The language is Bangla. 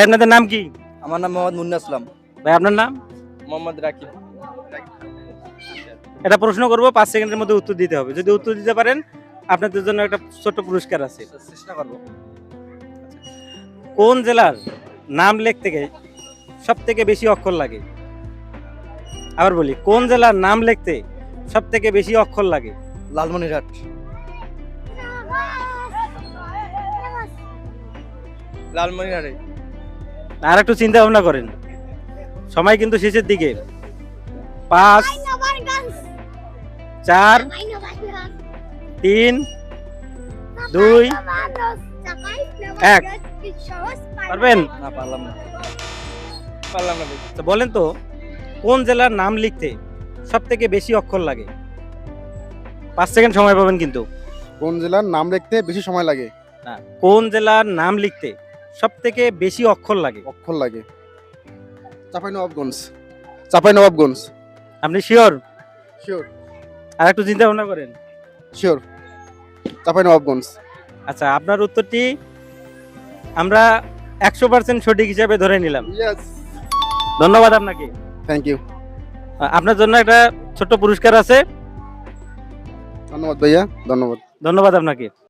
আপনাদের নাম কি? আমার নাম মোহাম্মদ মুন্না আসলাম। ভাই আপনার নাম? মোহাম্মদ রাকিব। এটা প্রশ্ন করব, 5 সেকেন্ডের মধ্যে উত্তর দিতে হবে। যদি উত্তর দিতে পারেন আপনাদের জন্য একটা ছোট্ট পুরস্কার আছে। চেষ্টা করবো। কোন জেলার নাম লিখতে গিয়ে সব থেকে বেশি অক্ষর লাগে? আবার বলি, কোন জেলার নাম লিখতে সব থেকে বেশি অক্ষর লাগে? লালমনিরহাট। লালমনিরহাটে। আর একটু চিন্তা ভাবনা করেন, সময় কিন্তু শেষের দিকে। 5 4 3 2 1 পারবেন? না পারলাম না। পারলাম না ভাই। তো বলেন তো, কোন জেলার নাম লিখতে সব থেকে বেশি অক্ষর লাগে? 5 সেকেন্ড সময় পাবেন কিন্তু। কোন জেলার নাম লিখতে বেশি সময় লাগে? না, কোন জেলার নাম লিখতে সব থেকে বেশি অক্ষর লাগে? অক্ষর লাগে। চাঁপাইনবাবগঞ্জ। চাঁপাইনবাবগঞ্জ। আপনি শিওর? শিওর। আর একটু চিন্তা ভাবনা করেন। শিওর। চাঁপাইনবাবগঞ্জ। আচ্ছা, আপনার উত্তরটি আমরা 100% সঠিক হিসাবে ধরে নিলাম। ইয়েস। ধন্যবাদ আপনাকে। Thank you. আপনার জন্য একটা ছোট্ট পুরস্কার আছে। ধন্যবাদ ভাইয়া, ধন্যবাদ। ধন্যবাদ আপনাকে।